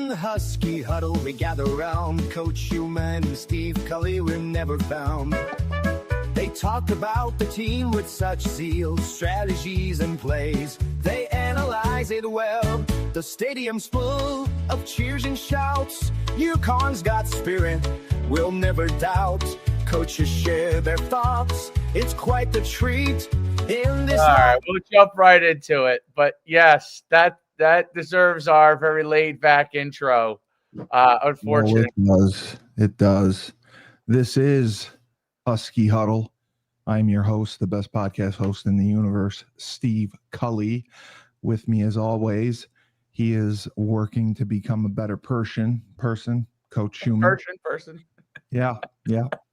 the Husky Huddle, we gather round. Coach Schumann and Steve Cully were never found. They talk about the team with such zeal, strategies and plays. They analyze it well. The stadium's full of cheers and shouts. Uconn's got spirit, we'll never doubt. Coaches share their thoughts. It's quite the treat in this. All right, we'll jump right into it. But yes, that deserves our very laid back intro. Unfortunately, It does. This is Husky Huddle. I'm your host, the best podcast host in the universe, Steve Cully. With me, as always, he is working to become a better person. Coach Schumann. Person. Yeah.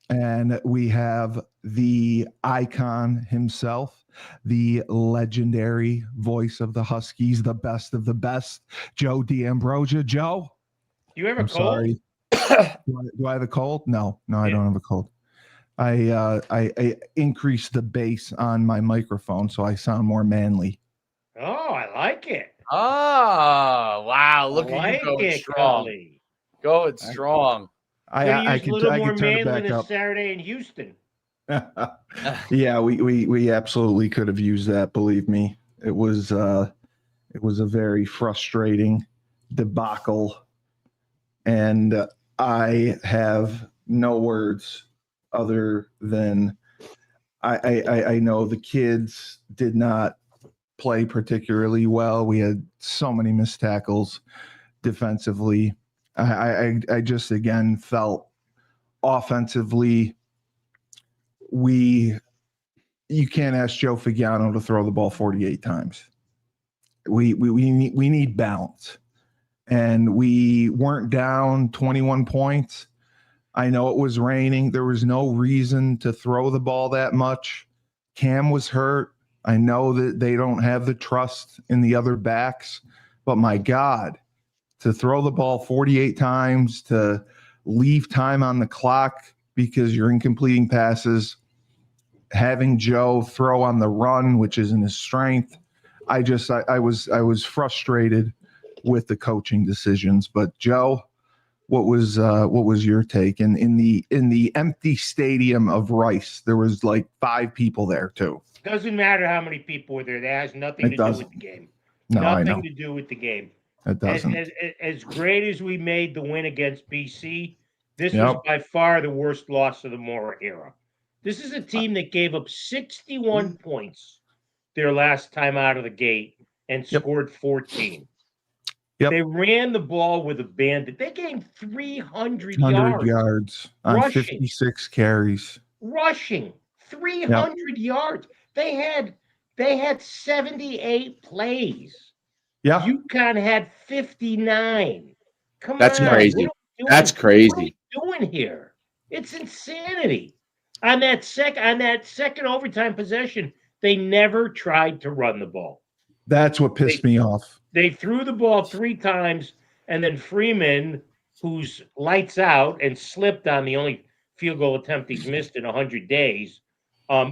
And we have the icon himself, the legendary voice of the Huskies, the best of the best, Joe D'Ambrosia. Joe, you have a cold? Sorry. Do I have a cold? No, I don't have a cold. I increased the bass on my microphone so I sound more manly. Oh, I like it. Oh, wow. Look at you going strong. Cully. Going strong. I can turn it back up. Saturday in Houston. Yeah, we absolutely could have used that. Believe me, it was a very frustrating debacle, and I have no words other than I know the kids did not play particularly well. We had so many missed tackles defensively. I just again felt offensively you can't ask Joe Fagiano to throw the ball 48 times. We need balance, and we weren't down 21 points. I know it was raining. There was no reason to throw the ball that much. Cam was hurt. I know that they don't have the trust in the other backs, but my God, to throw the ball 48 times, to leave time on the clock because you're incompleting passes, having Joe throw on the run, which isn't his strength. I was frustrated with the coaching decisions. But Joe, what was your take? And in the empty stadium of Rice, there was like 5 people there too. Doesn't matter how many people were there. That has nothing to do with the game. No, nothing to do with the game. It doesn't. As great as we made the win against BC, this was by far the worst loss of the Mora era. This is a team that gave up 61 points their last time out of the gate and scored 14. Yep. They ran the ball with abandon. They gained 300 yards on rushing. 56 carries. Rushing 300 yards. They had 78 plays. Yeah. UConn had 59. Come That's on. Crazy. That's crazy. What are we doing here? It's insanity. On that second overtime possession, they never tried to run the ball. That's what pissed me off. They threw the ball 3 times, and then Freeman, who's lights out and slipped on the only field goal attempt he's missed in 100 days,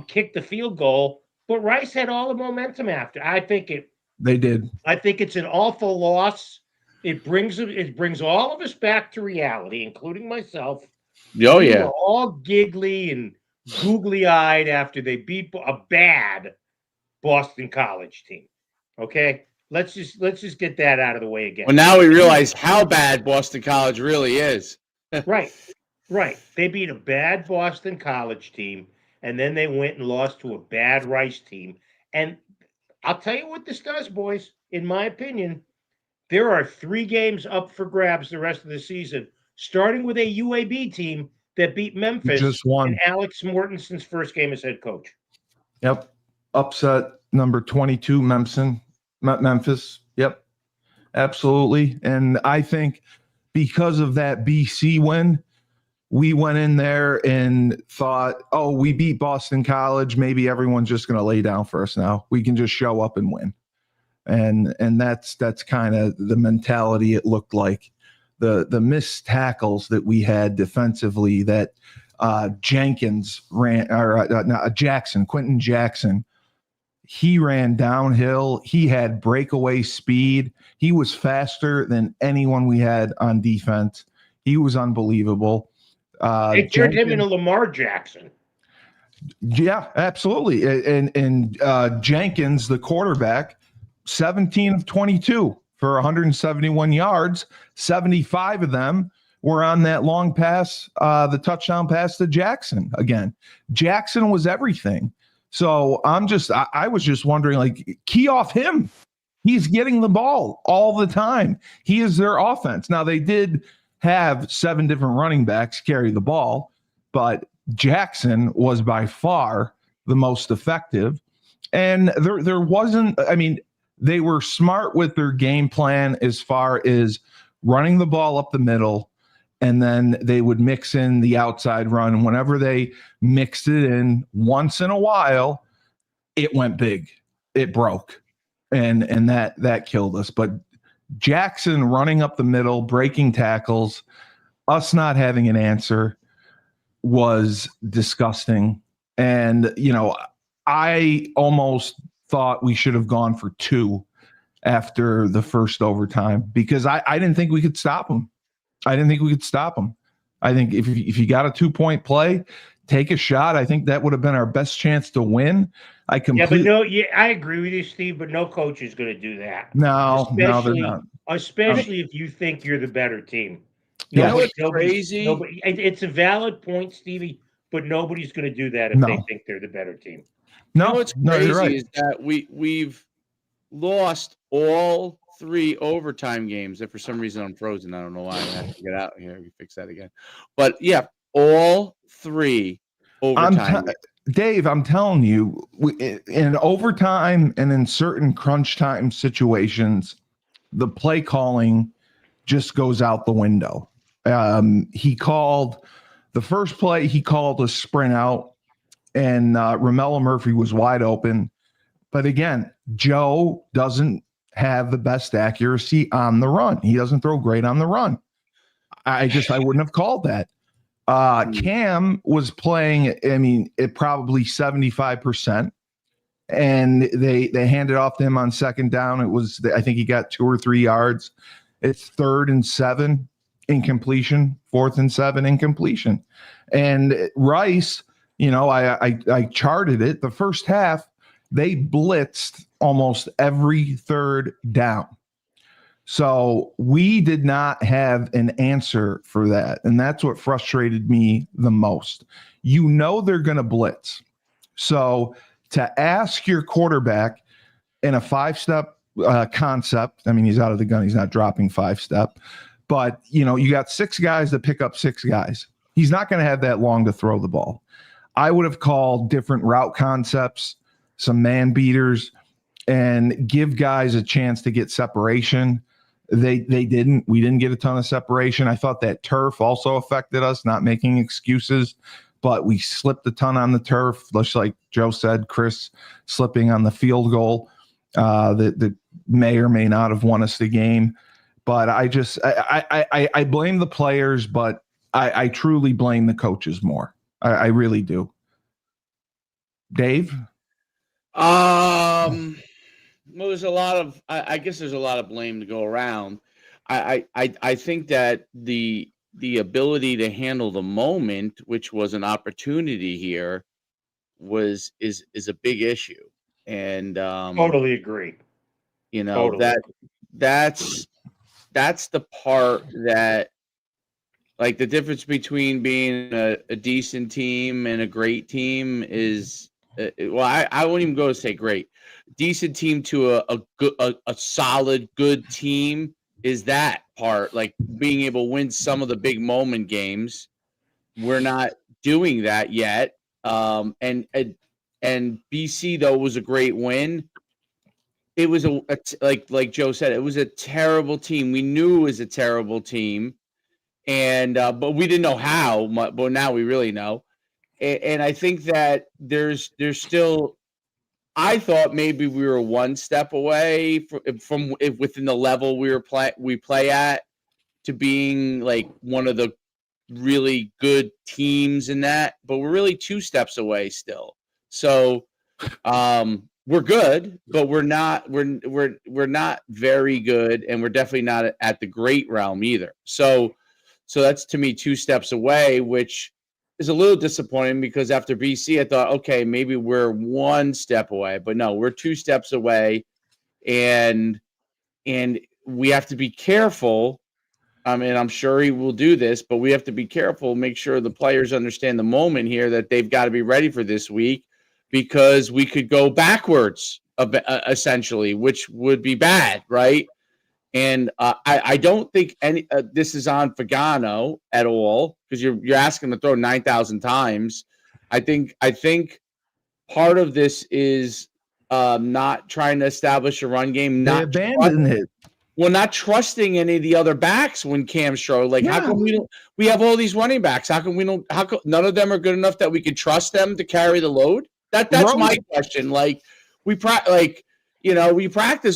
kicked the field goal. But Rice had all the momentum after. They did. I think it's an awful loss. It brings all of us back to reality, including myself. Oh, We yeah. were all giggly and googly-eyed after they beat a bad Boston College team. Okay? Let's just get that out of the way again. Well, now we realize how bad Boston College really is. Right. They beat a bad Boston College team, and then they went and lost to a bad Rice team. And I'll tell you what this does, boys. In my opinion, there are 3 games up for grabs the rest of the season, starting with a UAB team that beat Memphis in Alex Mortenson's first game as head coach. Yep. Upset number 22, Memphis. Yep. Absolutely. And I think because of that BC win, we went in there and thought, oh, we beat Boston College. Maybe everyone's just going to lay down for us now. We can just show up and win. And that's kind of the mentality it looked like. The missed tackles that we had defensively that Quentin Jackson He ran downhill. He had breakaway speed. He was faster than anyone we had on defense. He was unbelievable. They turned him into Lamar Jackson. Yeah, absolutely. And Jenkins, the quarterback, 17 of 22 for 171 yards. 75 of them were on that long pass, the touchdown pass to Jackson. Again, Jackson was everything. So I was just wondering, like, key off him. He's getting the ball all the time. He is their offense. Now, they did have 7 different running backs carry the ball, but Jackson was by far the most effective. And there wasn't, I mean, they were smart with their game plan as far as running the ball up the middle, and then they would mix in the outside run. And whenever they mixed it in once in a while, it went big. It broke. And that killed us. But Jackson running up the middle, breaking tackles, us not having an answer was disgusting. And, I almost thought we should have gone for 2 after the first overtime because I didn't think we could stop them. I think if you got a 2-point play, take a shot. I think that would have been our best chance to win. I agree with you, Steve, but no coach is going to do that. No, they're not. Especially if you think you're the better team. You know what's crazy? It's a valid point, Stevie, but nobody's going to do that if they think they're the better team. No, what's crazy is that we've lost all 3 overtime games. That for some reason I'm frozen. I don't know why. I have to get out here. We fix that again. But yeah, all 3 overtime. Dave, I'm telling you, in overtime and in certain crunch time situations, the play calling just goes out the window. He called the first play. He called a sprint out, and Romello Murphy was wide open. But again, Joe doesn't have the best accuracy on the run. He doesn't throw great on the run. I wouldn't have called that. Cam was playing, at probably 75%. And they handed off to him on second down. I think he got 2 or 3 yards. It's 3rd and 7 incompletion, 4th and 7 incompletion. And Rice, I charted it. The first half, they blitzed almost every 3rd down. So we did not have an answer for that. And that's what frustrated me the most. They're going to blitz. So to ask your quarterback in a 5-step concept, he's out of the gun. He's not dropping 5-step. But, you got 6 guys that pick up 6 guys. He's not going to have that long to throw the ball. I would have called different route concepts, some man beaters, and give guys a chance to get separation. They didn't. We didn't get a ton of separation. I thought that turf also affected us, not making excuses, but we slipped a ton on the turf, just like Joe said, Chris slipping on the field goal that may or may not have won us the game. But I blame the players, but I truly blame the coaches more. I really do. Dave? Well, there's a lot of, I guess there's a lot of blame to go around. I think that the ability to handle the moment, which was an opportunity here, is a big issue. And totally agree. That's the part that, like, the difference between being a decent team and a great team is, I won't even go to say great. Decent team to a solid, good team is that part, like being able to win some of the big moment games. We're not doing that yet. And BC, though, was a great win. It was like Joe said, it was a terrible team. We knew it was a terrible team, and but we didn't know how. But now we really know. And I think that there's still. I thought maybe we were one step away from within the level we play at to being like one of the really good teams in that, but we're really 2 steps away still. So we're good, but we're not very good, and we're definitely not at the great realm either. So that's to me 2 steps away, which is a little disappointing because after BC, I thought, okay, maybe we're 1 step away, but no, we're 2 steps away, and we have to be careful. I mean, I'm sure he will do this, but we have to be careful, make sure the players understand the moment here that they've got to be ready for this week, because we could go backwards essentially, which would be bad, right? And I don't think any this is on Fagano at all, because you're asking him to throw 9,000 times. I think part of this is not trying to establish a run game, They abandoned it. Well, not trusting any of the other backs when Cam's struggled. Like, how come we have all these running backs? How come none of them are good enough that we could trust them to carry the load? That's my question. Like, we practice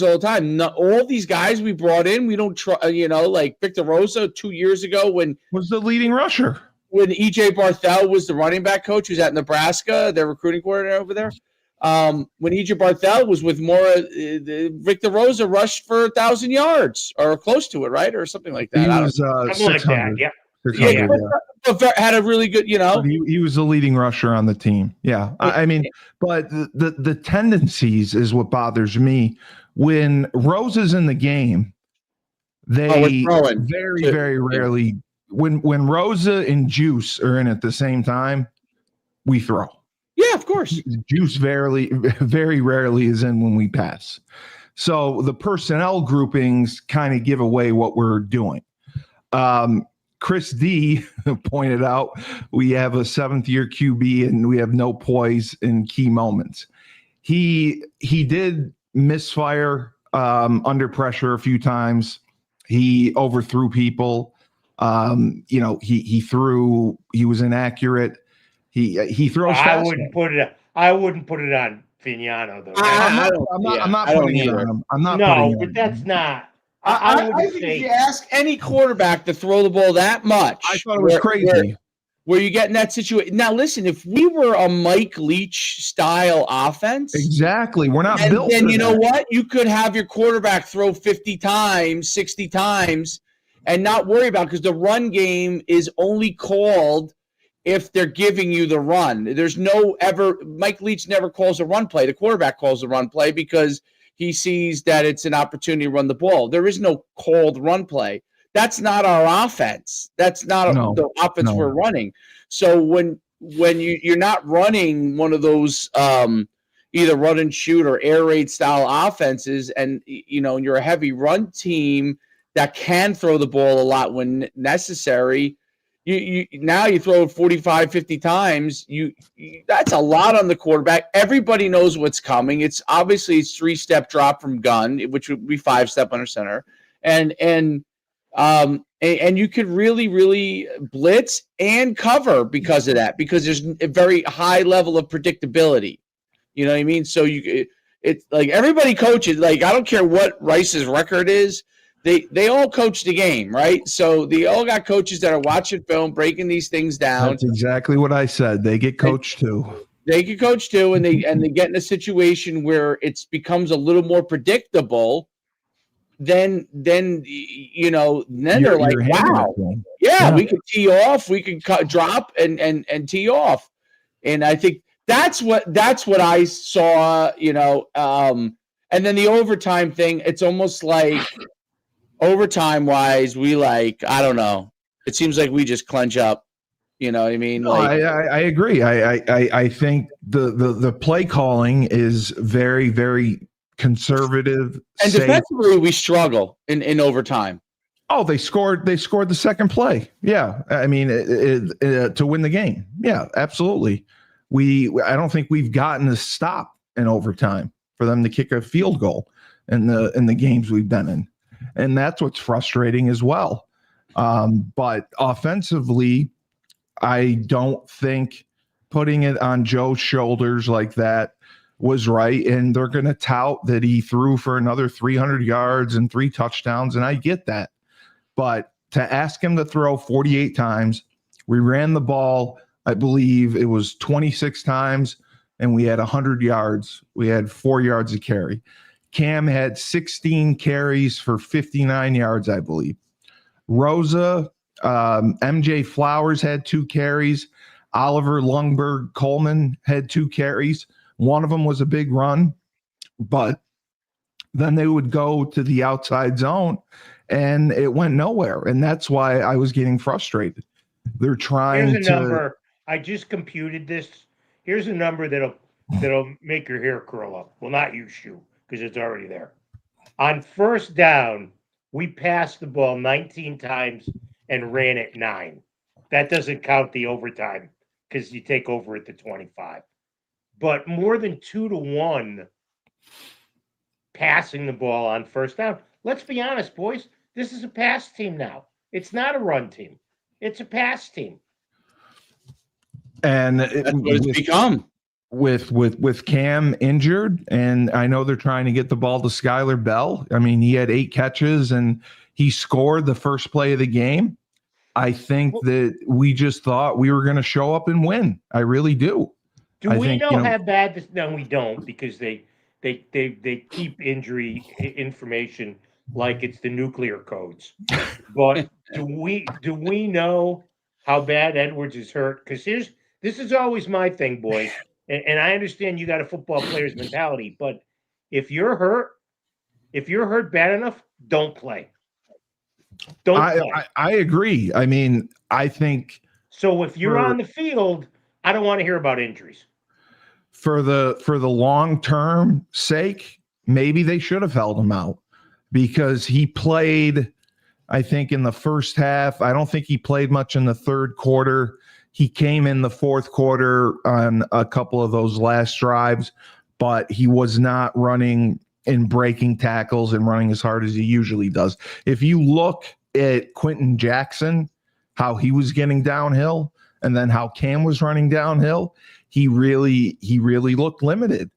all the time. All these guys we brought in, we don't trust. Like Victor Rosa 2 years ago was the leading rusher. When EJ Barthel was the running back coach who's at Nebraska, their recruiting coordinator over there. When EJ Barthel was with Mora, Victor Rosa rushed for 1,000 yards or close to it, right? Or something like that. He was something like that, yeah. But had a really good, He was the leading rusher on the team. Yeah. I mean, but the tendencies is what bothers me. When Rosa's in the game, they very, very rarely, when Rosa and Juice are in at the same time, we throw. Yeah, of course. Juice very rarely is in when we pass. So the personnel groupings kind of give away what we're doing. Chris D pointed out we have a 7th-year QB and we have no poise in key moments. He did misfire under pressure a few times. He overthrew people. He was inaccurate. He throws fast. I wouldn't put it on Vignano though. I'm not putting it on him. I'm not putting it on him. That's not. I think if you ask any quarterback to throw the ball that much, I thought it was crazy. Where you get in that situation. Now, listen, if we were a Mike Leach style offense, exactly, we're not built. And you know what? You could have your quarterback throw 50 times, 60 times, and not worry about it, because the run game is only called if they're giving you the run. Mike Leach never calls a run play. The quarterback calls the run play because he sees that it's an opportunity to run the ball. There is no called run play. That's not our offense. That's not the offense we're running. So when you're not running one of those either run and shoot or air raid style offenses, and you're a heavy run team that can throw the ball a lot when necessary, you throw it 45, 50 times. That's a lot on the quarterback. Everybody knows what's coming. It's 3-step drop from gun, which would be 5-step under center, and you could really, really blitz and cover because of that, because there's a very high level of predictability. You know what I mean? So it's like everybody coaches. Like, I don't care what Rice's record is. They all coach the game, right? So they all got coaches that are watching film, breaking these things down. That's exactly what I said. They get coached too. They get coached too, and they get in a situation where it becomes a little more predictable. Then they're like, wow, yeah, we could tee off, we could drop and tee off, and I think that's what I saw. And then the overtime thing. It's almost like, overtime wise, I don't know. It seems like we just clench up. You know what I mean? No, I agree. I think the play calling is very, very conservative. And safe. Defensively, we struggle in overtime. Oh, they scored the second play. Yeah. I mean, to win the game. Yeah, absolutely. I don't think we've gotten a stop in overtime for them to kick a field goal in the games we've been in. And that's what's frustrating as well. But offensively, I don't think putting it on Joe's shoulders like that was right. And they're going to tout that he threw for another 300 yards and 3 touchdowns. And I get that. But to ask him to throw 48 times, we ran the ball, I believe it was 26 times and we had 100 yards. We had 4 yards a carry. Cam had 16 carries for 59 yards, I believe. Rosa, MJ Flowers had 2 carries. Oliver Lundberg Coleman had 2 carries. One of them was a big run, but then they would go to the outside zone and it went nowhere. And that's why I was getting frustrated. They're trying Here's a number. I just computed this. Here's a number that'll make your hair curl up. Well, not you, Shu, because it's already there. On first down, we passed the ball 19 times and ran it 9. That doesn't count the overtime because you take over at the 25. But more than 2-1 passing the ball on first down. Let's be honest, boys. This is a pass team now. It's not a run team. It's a pass team. And that's what it's become. With Cam injured, and I know they're trying to get the ball to Skylar Bell. I mean, he had 8 catches and he scored the first play of the game. I think that we just thought we were going to show up and win. I really do. Do we know how bad this? No, we don't, because they keep injury information like it's the nuclear codes. But do we know how bad Edwards is hurt? Because this is always my thing, boys. And I understand you got a football player's mentality, but if you're hurt bad enough, don't play. I agree. I mean, I think so. If you're on the field, I don't want to hear about injuries. For the long-term sake, maybe they should have held him out, because he played, I think, in the first half. I don't think he played much in the third quarter. He came in the fourth quarter on a couple of those last drives, but he was not running and breaking tackles and running as hard as he usually does. If you look at Quentin Jackson, how he was getting downhill, and then how Cam was running downhill, he really looked limited.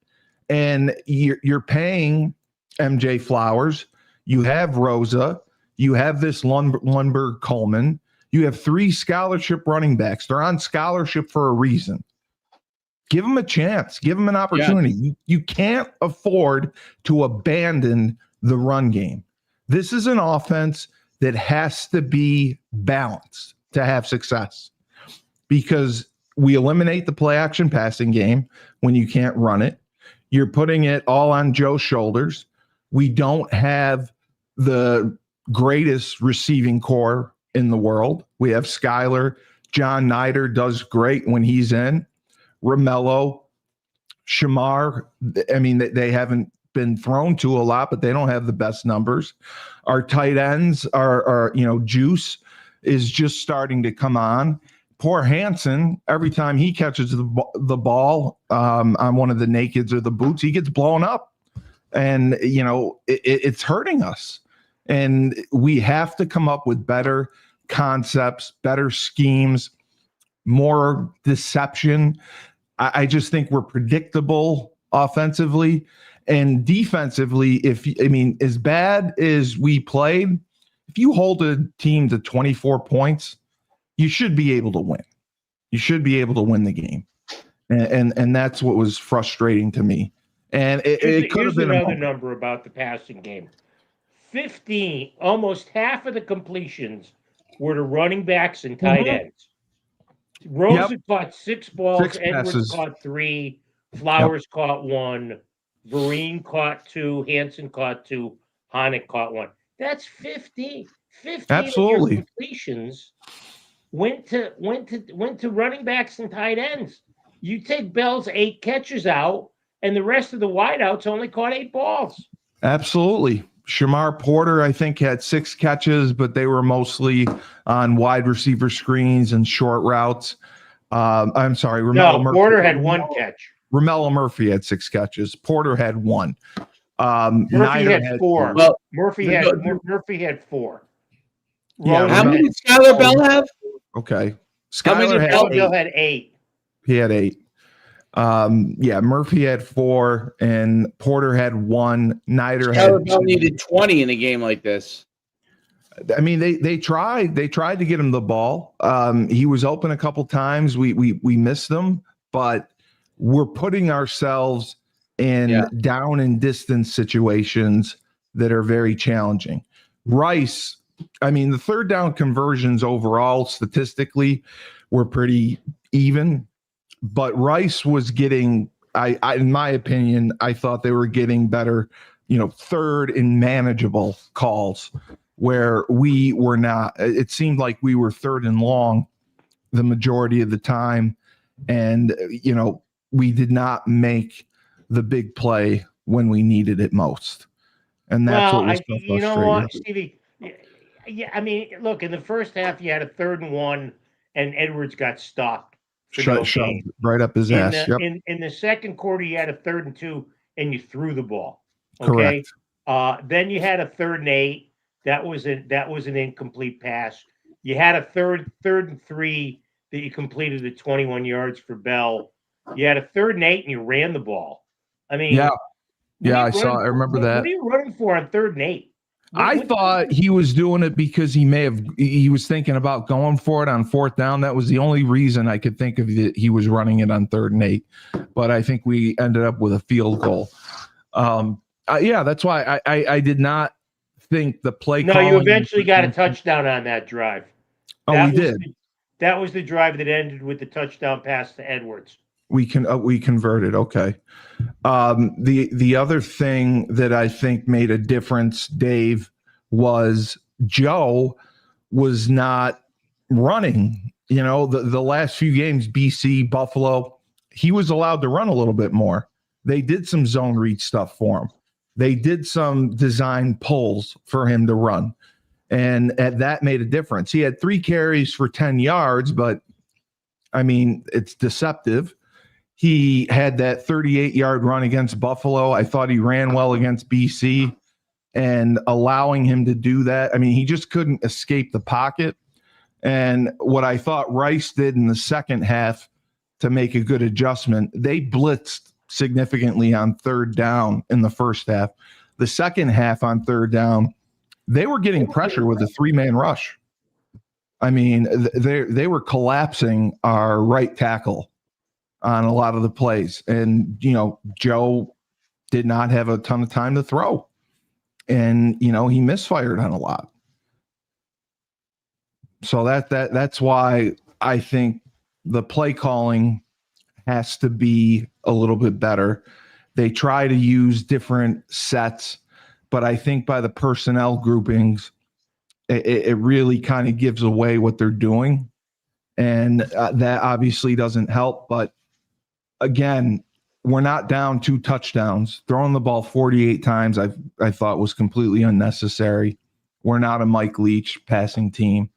And you're paying MJ Flowers. You have Rosa. You have this Lundberg Coleman. You have 3 scholarship running backs. They're on scholarship for a reason. Give them a chance. Give them an opportunity. Yeah. You can't afford to abandon the run game. This is an offense that has to be balanced to have success, because we eliminate the play action passing game when you can't run it. You're putting it all on Joe's shoulders. We don't have the greatest receiving core in the world. We have Skylar. John Nider does great when he's in. Romello, Shamar, I mean, they haven't been thrown to a lot, but they don't have the best numbers. Our tight ends are Juice is just starting to come on. Poor Hansen, every time he catches the ball on one of the nakeds or the boots, he gets blown up. And, it's hurting us. And we have to come up with better concepts, better schemes, more deception. I just think we're predictable offensively and defensively. As bad as we played, if you hold a team to 24 points, you should be able to win. You should be able to win the game. And that's what was frustrating to me. And it could have been another number about the passing game. 15, almost half of the completions were to running backs and tight ends. Rosa caught 6 balls. Edwards caught 3. Flowers caught 1. Vereen caught 2. Hansen caught 2. Honick caught 1. That's 15. 15 Absolutely. of your completions went to running backs and tight ends. You take Bell's 8 catches out, and the rest of the wideouts only caught 8 balls. Absolutely. Shamar Porter, I think, had 6 catches, but they were mostly on wide receiver screens and short routes. I'm sorry. Murphy. Porter had 1 catch. Romello Murphy had 6 catches. Porter had 1. Murphy had 4. Well, Murphy had 4. Yeah, how many did Skylar Bell have? Okay. Skylar had 8. He had 8. Murphy had 4 and Porter had 1. Skylar Bell needed 20 in a game like this. I mean, they tried to get him the ball. He was open a couple times. We missed him, but we're putting ourselves in down and distance situations that are very challenging. Rice, I mean, the third down conversions overall statistically were pretty even, but Rice was getting, I in my opinion, I thought they were getting better, third and manageable calls where we were not. It seemed like we were third and long the majority of the time. And, we did not make the big play when we needed it most. And that's what was so frustrating. You know what, Stevie? Yeah, I mean, look, in the first half, you had a 3rd and 1, and Edwards got stopped. Shoved right up his ass. In the second quarter, you had a 3rd and 2, and you threw the ball. Okay? Correct. Then you had a 3rd and 8. That was an incomplete pass. You had a third and 3 that you completed at 21 yards for Bell. You had a 3rd and 8, and you ran the ball. I mean, I remember that. What are you running for on 3rd and 8? I thought he was doing it because he was thinking about going for it on 4th down. That was the only reason I could think of that he was running it on 3rd and 8. But I think we ended up with a field goal. That's why I did not think the play. No, you eventually got a touchdown on that drive. We did. That was the drive that ended with the touchdown pass to Edwards. We converted. Okay. The other thing that I think made a difference, Dave, was Joe was not running. The last few games, BC, Buffalo, he was allowed to run a little bit more. They did some zone read stuff for him. They did some design pulls for him to run. And that made a difference. He had 3 carries for 10 yards, but I mean, it's deceptive. He had that 38-yard run against Buffalo. I thought he ran well against BC, and allowing him to do that, I mean, he just couldn't escape the pocket. And what I thought Rice did in the second half to make a good adjustment, they blitzed significantly on 3rd down in the first half. The second half on 3rd down, they were getting pressure with a 3-man rush. I mean, they were collapsing our right tackle on a lot of the plays. And, Joe did not have a ton of time to throw. And, he misfired on a lot. So that's why I think the play calling has to be a little bit better. They try to use different sets, but I think by the personnel groupings, it really kind of gives away what they're doing. And that obviously doesn't help. But again, we're not down 2 touchdowns. Throwing the ball 48 times, I thought was completely unnecessary. We're not a Mike Leach passing team.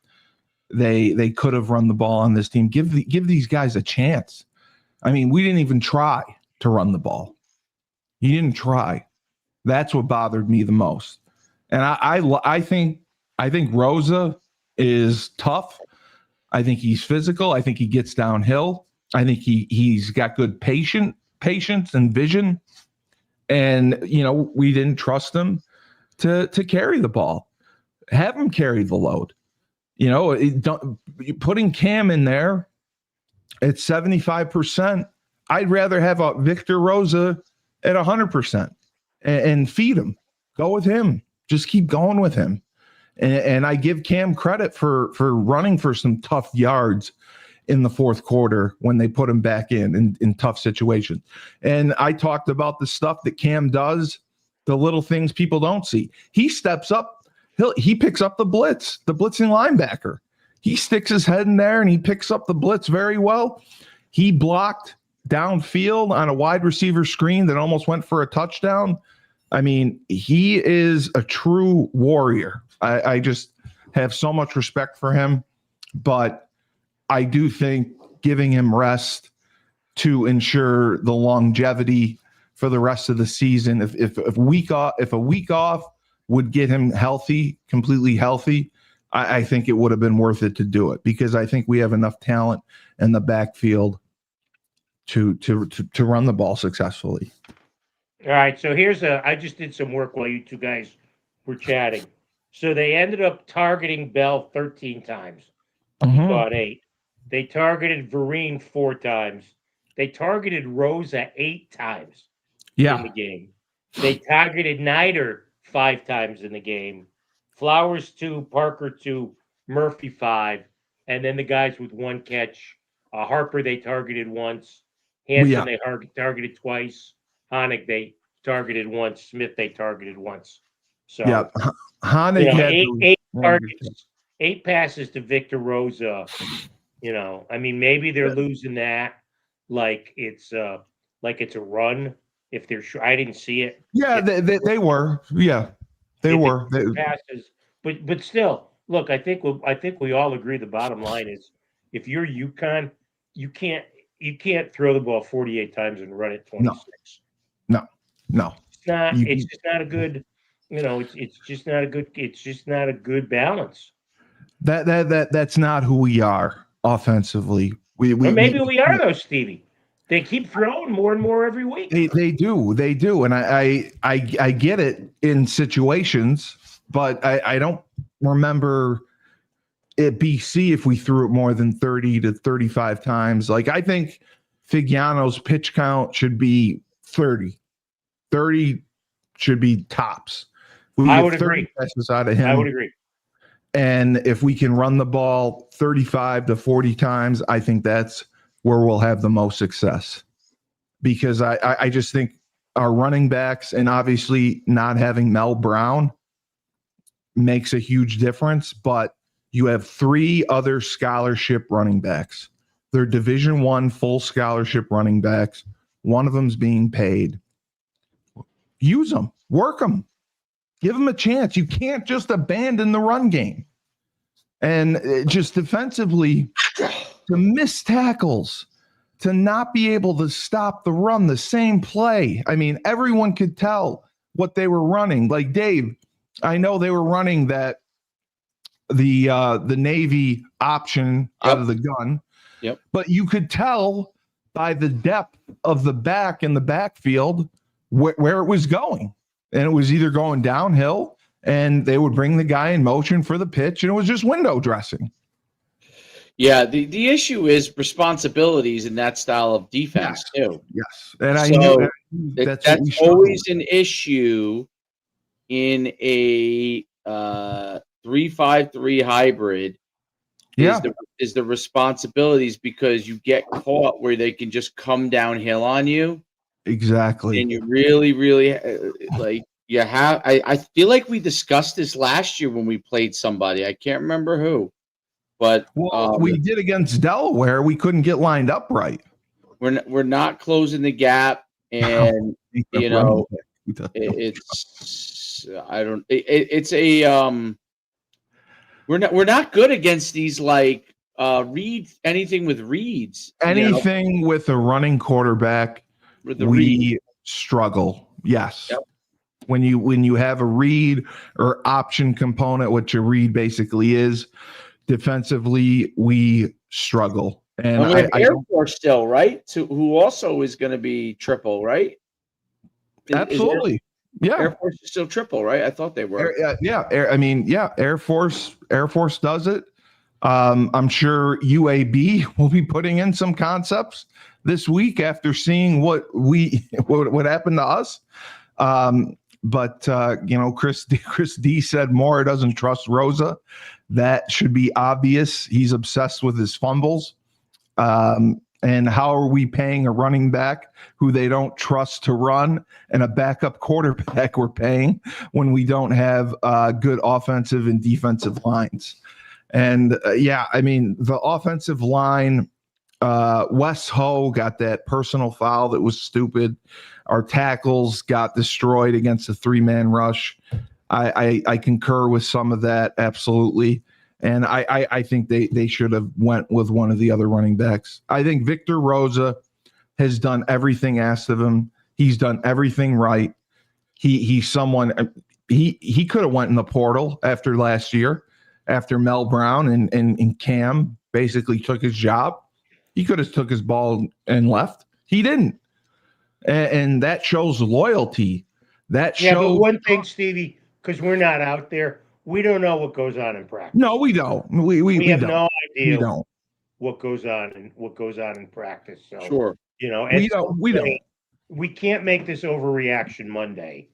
They could have run the ball on this team. Give these guys a chance. I mean, we didn't even try to run the ball. He didn't try. That's what bothered me the most. And I think Rosa is tough. I think he's physical. I think he gets downhill. I think he's got good patience and vision. And, we didn't trust him to carry the ball. Have him carry the load. Putting Cam in there at 75%, I'd rather have a Victor Rosa at 100% and feed him. Go with him. Just keep going with him. And I give Cam credit for running for some tough yards in the 4th quarter when they put him back in tough situations. And I talked about the stuff that Cam does, the little things people don't see. He steps up. He picks up the blitz, the blitzing linebacker. He sticks his head in there and he picks up the blitz very well. He blocked downfield on a wide receiver screen that almost went for a touchdown. I mean, he is a true warrior. I just have so much respect for him, but I do think giving him rest to ensure the longevity for the rest of the season, if a week off would get him healthy, completely healthy, I think it would have been worth it to do it, because I think we have enough talent in the backfield to run the ball successfully. All right, so I just did some work while you two guys were chatting. So they ended up targeting Bell 13 times. He caught 8. They targeted Vereen 4 times. They targeted Rosa 8 times in the Yeah. game. They targeted Nider 5 times in the game. Flowers 2, Parker 2, Murphy 5, and then the guys with 1 catch. Harper they targeted once. Hanson Yeah. they targeted twice. Honig they targeted once. Smith they targeted once. Yeah. So Honig had eight one good catch. targets, 8 passes to Victor Rosa. I mean, maybe they're losing that like it's a run. If they're sure, I didn't see it. Yeah, they were. Yeah, they If were. it's passes, but still, look, I think we all agree the bottom line is if you're UConn, you can't throw the ball 48 times and run it 26. No. It's not. You, It's just not a good. It's just not a good. It's just not a good balance. that's not who we are offensively. Or maybe we are though, Stevie. They keep throwing more and more every week. They do, and I get it in situations, but I don't remember at BC if we threw it more than 30 to 35 times. Like I think Figiano's pitch count should be 30. 30 should be tops. We I get would 30 agree. passes out of him. I would agree. And if we can run the ball 35 to 40 times, I think that's where we'll have the most success. Because I just think our running backs and obviously not having Mel Brown makes a huge difference. But you have 3 other scholarship running backs. They're Division I full scholarship running backs. One of them's being paid. Use them, work them, give them a chance. You can't just abandon the run game. And just defensively, to miss tackles, to not be able to stop the run, the same play. I mean, everyone could tell what they were running. Like Dave, I know they were running that the Navy option out of the gun. Yep. But you could tell by the depth of the back in the backfield where it was going. And it was either going downhill and they would bring the guy in motion for the pitch and it was just window dressing. Yeah, the issue is responsibilities in that style of defense too. Yes. And I So knew that's always an issue in a 3-5-3 hybrid. Is the responsibilities because you get caught where they can just come downhill on you. Exactly. And you really, really like you have. I feel like we discussed this last year when we played somebody. I can't remember who, but we did against Delaware. We couldn't get lined up right. We're not closing the gap, and it's I don't. It's a We're not good against these like reads. Anything with reads. Anything with a running quarterback. We struggle. Yes. Yep. When you have a read or option component, which a read basically is, defensively we struggle. And we have Air Force still, right? Who also is going to be triple, right? Absolutely. Air Force is still triple, right? I thought they were. Air Force does it. I'm sure UAB will be putting in some concepts this week after seeing what happened to us. But Chris D said Moore doesn't trust Rosa. That should be obvious. He's obsessed with his fumbles. And how are we paying a running back who they don't trust to run and a backup quarterback we're paying when we don't have good offensive and defensive lines? And the offensive line, Wes Ho got that personal foul that was stupid. Our tackles got destroyed against a 3-man rush. I concur with some of that, absolutely. And I think they should have went with one of the other running backs. I think Victor Rosa has done everything asked of him. He's done everything right. He's someone he could have went in the portal after last year, after Mel Brown and Cam basically took his job. He could have took his ball and left. He didn't. And that shows loyalty. That shows. But one thing, Stevie, because we're not out there, we don't know what goes on in practice. No, we don't. We have don't. no idea we don't. what goes on in practice. So sure. We don't. We can't make this overreaction Monday,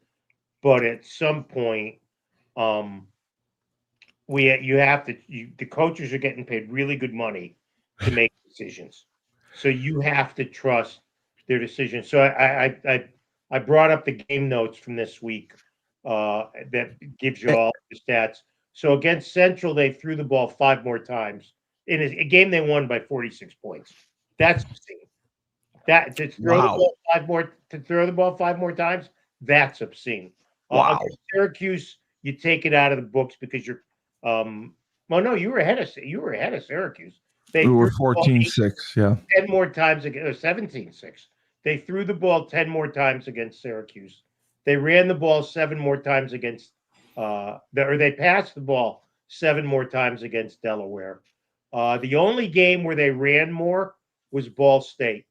but at some point, the coaches are getting paid really good money to make decisions, so you have to trust their decisions. So I brought up the game notes from this week that gives you all the stats. So against Central, they threw the ball 5 more times in a game they won by 46 points. That's obscene. That to throw Wow. the ball 5 more times, that's obscene. Wow. Against Syracuse, you take it out of the books because you're well, no, you were ahead of Syracuse. They We were threw the ball 14-6, yeah. 10 more times against 17-6. They threw the ball 10 more times against Syracuse. They ran the ball 7 more times against they passed the ball 7 more times against Delaware. The only game where they ran more was Ball State.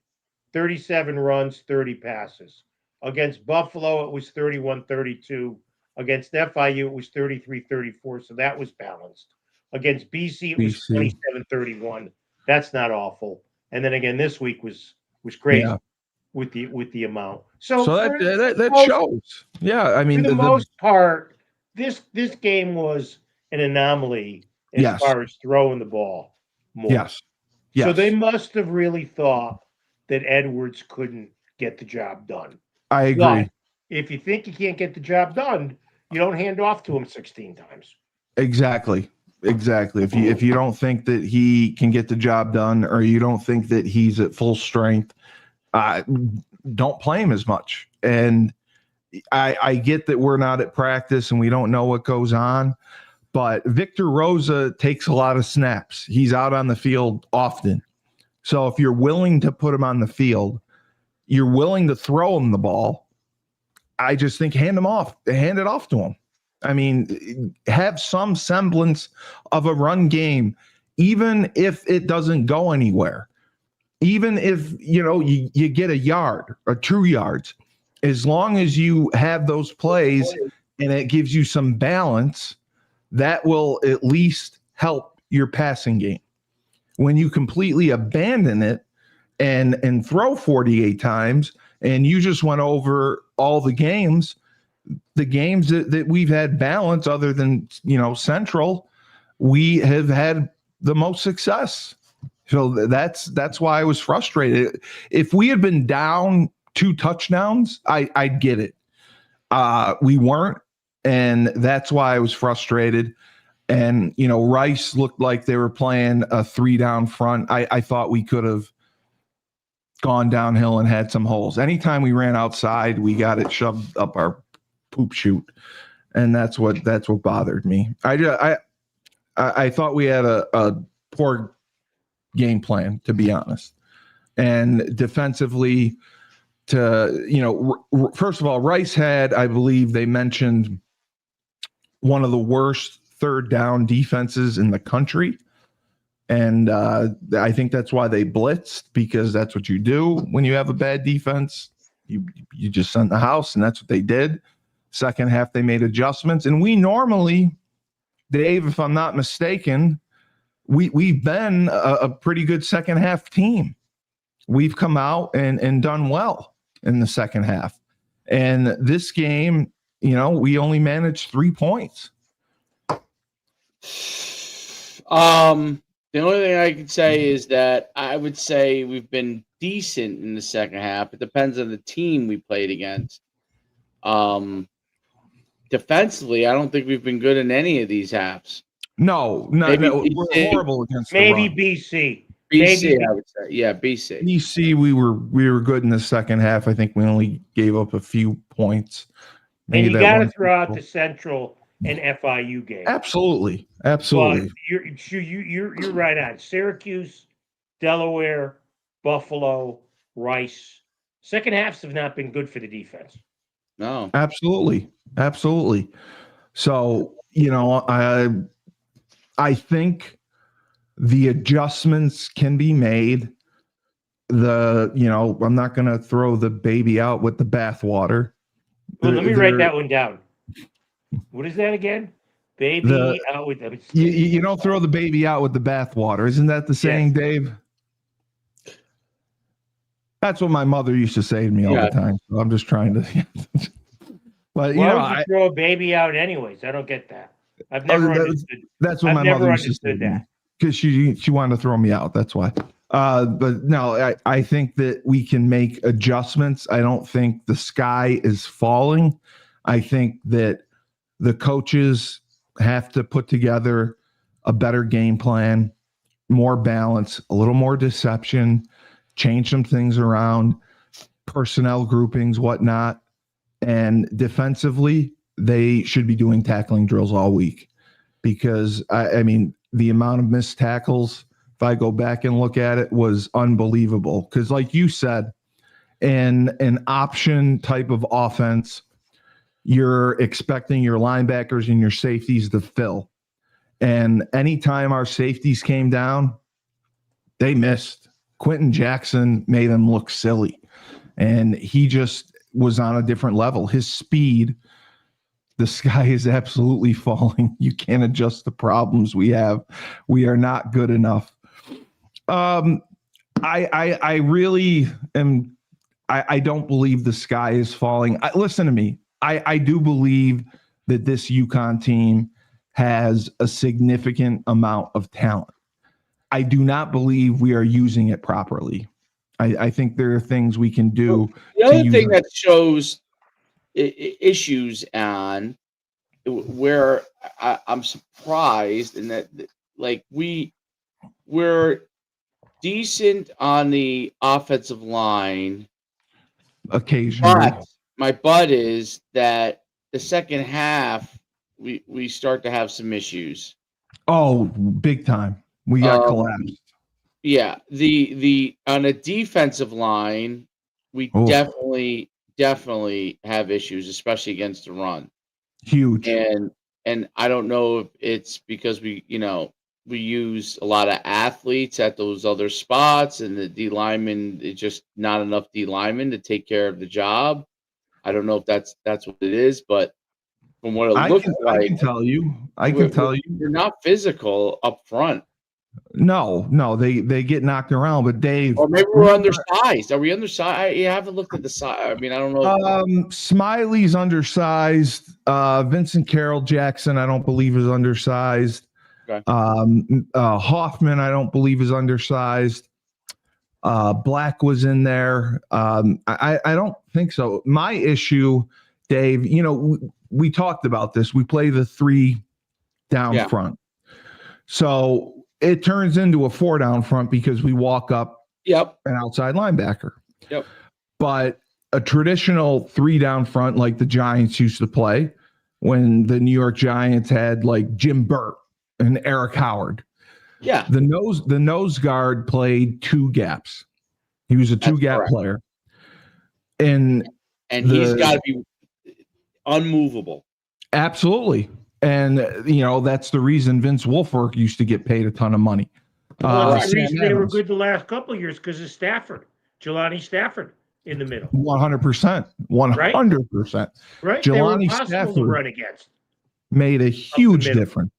37 runs, 30 passes. Against Buffalo, it was 31-32. Against FIU, it was 33-34, so that was balanced. Against BC, it was 27-31. That's not awful. And then again, this week was crazy with the amount. So that shows. Yeah, I mean, for the most part, this game was an anomaly as far as throwing the ball more. Yes. So they must have really thought that Edwards couldn't get the job done. I agree. But if you think you can't get the job done, you don't hand off to him 16 times. Exactly. If you don't think that he can get the job done, or you don't think that he's at full strength, don't play him as much. And I get that we're not at practice and we don't know what goes on, but Victor Rosa takes a lot of snaps. He's out on the field often. So if you're willing to put him on the field, you're willing to throw him the ball, I just think hand it off to him. I mean, have some semblance of a run game, even if it doesn't go anywhere. Even if, you get a yard or 2 yards, as long as you have those plays and it gives you some balance, that will at least help your passing game. When you completely abandon it and throw 48 times and you just went over all the games that we've had balance other than, Central, we have had the most success. So that's why I was frustrated. If we had been down 2 touchdowns, I'd get it. We weren't, and that's why I was frustrated. And, Rice looked like they were playing a 3 down front. I thought we could have gone downhill and had some holes. Anytime we ran outside, we got it shoved up our poop chute. And that's what bothered me. I thought we had a poor game plan, to be honest. And defensively, first of all, Rice had, I believe they mentioned, one of the worst 3rd down defenses in the country. And I think that's why they blitzed, because that's what you do when you have a bad defense. You just send the house, and that's what they did. Second half, they made adjustments. And we normally, Dave, if I'm not mistaken, we've been a pretty good second half team. We've come out and done well in the second half. And this game, we only managed 3 points. The only thing I can say is that I would say we've been decent in the second half. It depends on the team we played against. Defensively, I don't think we've been good in any of these halves. No, we're horrible against maybe the run. BC. I would say. Yeah, BC. BC, we were good in the second half. I think we only gave up a few points. And you got to throw out the Central and FIU game. Absolutely. But you're right on. Syracuse, Delaware, Buffalo, Rice. Second halves have not been good for the defense. No. Absolutely. So, I think the adjustments can be made. I'm not going to throw the baby out with the bathwater. Well, let me write that one down. What is that again? Baby out with the you don't throw the baby out with the bathwater. Isn't that the saying, Dave? That's what my mother used to say to me all the time. So I'm just trying to. But Why would you throw a baby out anyways? I don't get that. I've never understood. That's what my mother used to say to me, because she wanted to throw me out. That's why. But no, I think that we can make adjustments. I don't think the sky is falling. I think that the coaches have to put together a better game plan, more balance, a little more deception, change some things around, personnel groupings, whatnot. And defensively, they should be doing tackling drills all week, because I mean, the amount of missed tackles, if I go back and look at it, was unbelievable. Because like you said, in an option type of offense, you're expecting your linebackers and your safeties to fill. And anytime our safeties came down, they missed. Quentin Jackson made them look silly. And he just was on a different level. His speed, the sky is absolutely falling. You can't adjust the problems we have. We are not good enough. I really am. I don't believe the sky is falling. Listen to me. I do believe that this Uconn team has a significant amount of talent. I do not believe we are using it properly. I think there are things we can do. The other thing that shows issues on where I'm surprised in that, like, we're decent on the offensive line occasionally. But my butt is that the second half we start to have some issues. Oh, big time. We got collapsed. Yeah, the on a defensive line, we definitely have issues, especially against the run. Huge. And I don't know if it's because we use a lot of athletes at those other spots, and the D linemen, it's just not enough D linemen to take care of the job. I don't know if that's what it is, but from what it looks like, I can tell you, you're not physical up front. No, they get knocked around. But Dave, or maybe we're undersized. Are we undersized? You haven't looked at the size. I mean, I don't know. Smiley's undersized. Vincent Carroll Jackson, I don't believe, is undersized. Okay. Hoffman, I don't believe, is undersized. Black was in there. I don't think so. My issue, Dave, we talked about this. We play the 3 down front. So it turns into a 4 down front because we walk up an outside linebacker. Yep. But a traditional 3 down front, like the Giants used to play when the New York Giants had like Jim Burt and Eric Howard. Yeah. The nose guard played 2 gaps. He was a 2-gap player. And he's got to be unmovable. Absolutely. And, that's the reason Vince Wilfork used to get paid a ton of money. The reason they were good the last couple of years because of Stafford, Jelani Stafford in the middle. 100%. 100%. Right. Jelani they were impossible to run against. Made a huge difference.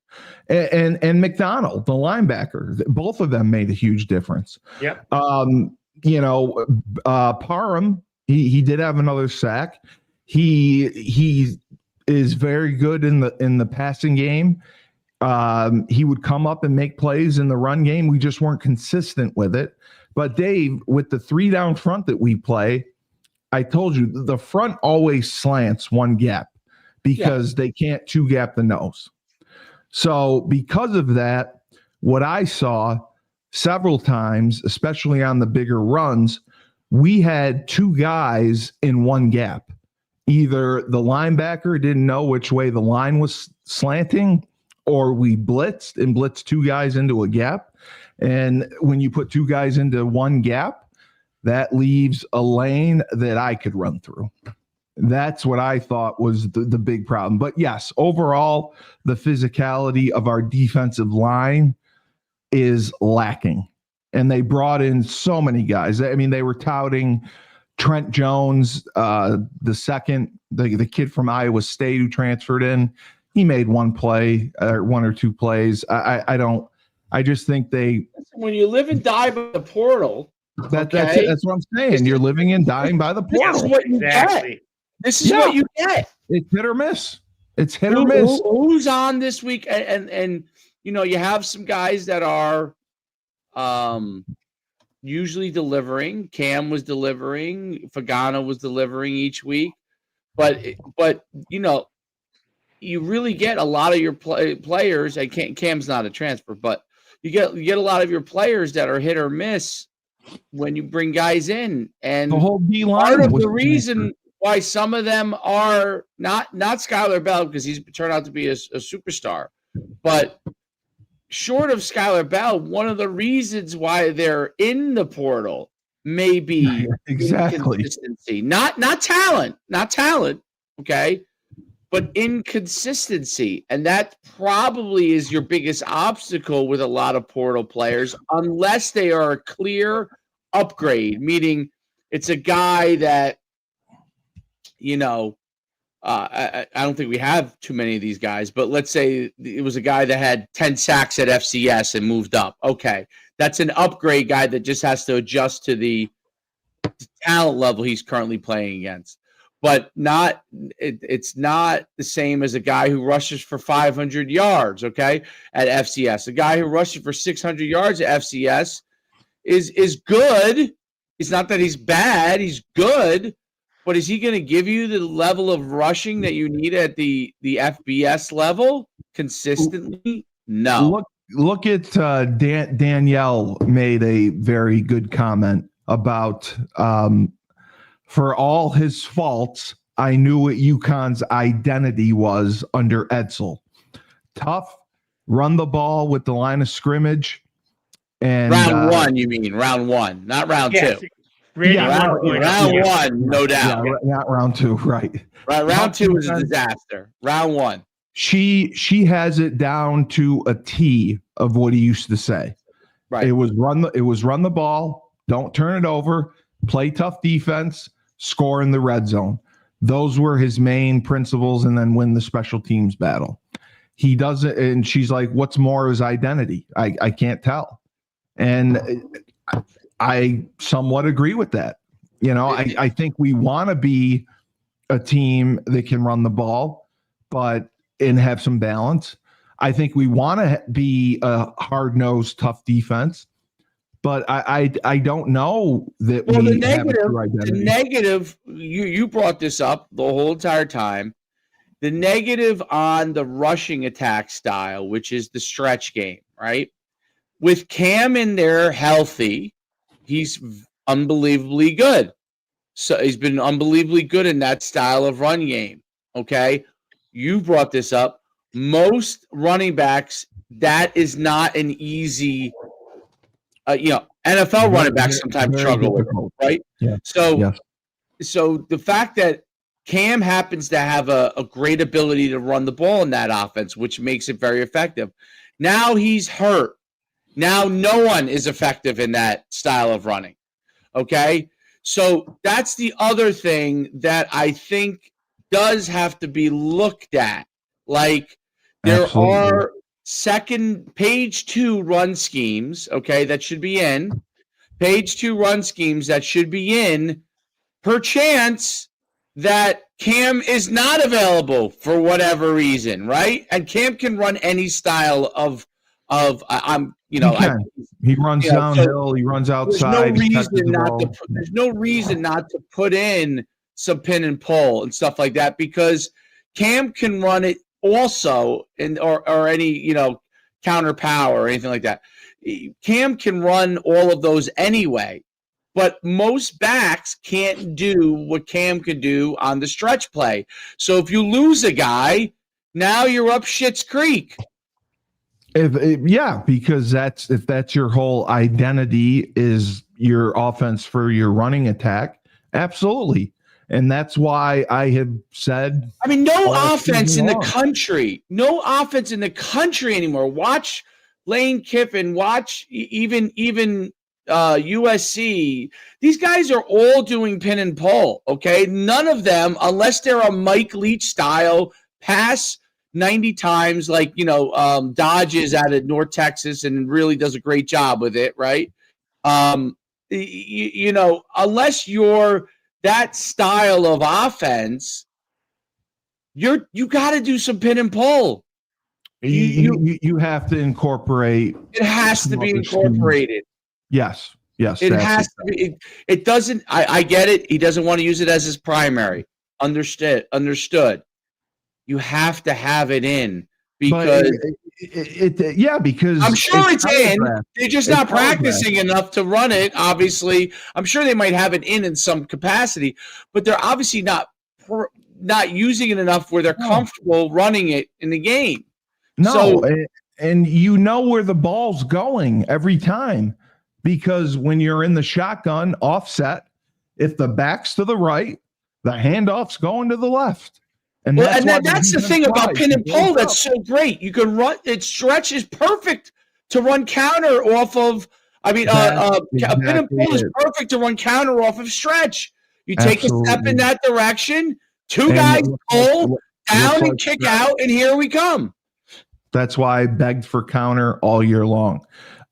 And McDonald, the linebacker, both of them made a huge difference. Yep. Parham, he did have another sack. He is very good in the passing game. He would come up and make plays in the run game. We just weren't consistent with it. But Dave, with the 3 down front that we play, I told you the front always slants 1 gap because they can't 2-gap the nose. So because of that, what I saw several times, especially on the bigger runs, we had 2 guys in 1 gap. Either the linebacker didn't know which way the line was slanting, or we blitzed 2 guys into a gap. And when you put 2 guys into 1 gap, that leaves a lane that I could run through. That's what I thought was the big problem. But yes, overall, the physicality of our defensive line is lacking. And they brought in so many guys. I mean, they were touting Trent Jones, the second, the kid from Iowa State who transferred in. He made 1 play, 1 or 2 plays. I just think they. When you live and die by the portal. That's it. That's what I'm saying. You're living and dying by the portal. This is what you get. This is what you get. It's hit or miss. It's hit or miss. Who's on this week? And you have some guys that are usually delivering. Cam was delivering. Fagana was delivering each week. But you really get a lot of your players. Cam's not a transfer, but you get a lot of your players that are hit or miss when you bring guys in. And the whole D line. Part of the reason why some of them are not Skylar Bell, because he's turned out to be a superstar, but short of Skylar Bell, one of the reasons why they're in the portal may be inconsistency, not talent, okay, but inconsistency, and that probably is your biggest obstacle with a lot of portal players, unless they are a clear upgrade, meaning it's a guy that I don't think we have too many of these guys, but let's say it was a guy that had 10 sacks at FCS and moved up. Okay, that's an upgrade guy that just has to adjust to the talent level he's currently playing against. But it's not the same as a guy who rushes for 500 yards, okay, at FCS. A guy who rushes for 600 yards at FCS is good. It's not that he's bad, he's good. But is he going to give you the level of rushing that you need at the FBS level consistently? No. Look at Danielle made a very good comment about for all his faults, I knew what UConn's identity was under Edsel. Tough, run the ball with the line of scrimmage. And round one, you mean round one, not round two. Round one, no doubt. Yeah, not round two, right. Round two was a disaster. Round one. She has it down to a T of what he used to say. Right. It was run the ball, don't turn it over, play tough defense, score in the red zone. Those were his main principles, and then win the special teams battle. He does it, and she's like, what's more his identity? I can't tell. And I somewhat agree with that. I think we want to be a team that can run the ball, and have some balance. I think we want to be a hard-nosed, tough defense, but I don't know that we have a true identity. The negative, you brought this up the whole entire time. The negative on the rushing attack style, which is the stretch game, right? With Cam in there healthy, he's unbelievably good. So he's been unbelievably good in that style of run game. Okay. You brought this up. Most running backs, that is not an easy, NFL running backs sometimes struggle with it, right? Yeah. So the fact that Cam happens to have a great ability to run the ball in that offense, which makes it very effective. Now he's hurt. Now no one is effective in that style of running. Okay? So that's the other thing that I think does have to be looked at. Like there are page 2 run schemes, okay, that should be in. Page 2 run schemes that should be in, perchance that Cam is not available for whatever reason, right? And Cam can run any style of he runs downhill, he runs outside. There's no reason not to put in some pin and pull and stuff like that, because Cam can run it also, or any counter power or anything like that. Cam can run all of those anyway, but most backs can't do what Cam can do on the stretch play. So if you lose a guy, now you're up Schitt's Creek. Because if that's your whole identity is your offense for your running attack, absolutely. And that's why I have said, no offense in the country. No offense in the country anymore. Watch Lane Kiffin, watch even USC. These guys are all doing pin and pull, okay? None of them, unless they're a Mike Leach style pass 90 times, like, Dodge is out of North Texas and really does a great job with it, right? unless you're that style of offense, you got to do some pin and pull. You have to incorporate. It has to be incorporated. Yes. It has to be. It doesn't. I get it. He doesn't want to use it as his primary. Understood. You have to have it in because because I'm sure it's in. They're just not practicing enough to run it. Obviously, I'm sure they might have it in some capacity, but they're obviously not using it enough where they're comfortable running it in the game. No, and you know where the ball's going every time, because when you're in the shotgun offset, if the back's to the right, the handoff's going to the left. And that's the thing about pin and pull that's so great. You can run it. Stretch is perfect to run counter off of. A pin and pull is perfect to run counter off of stretch. You take a step in that direction, two guys pull down and kick out, and here we come. That's why I begged for counter all year long.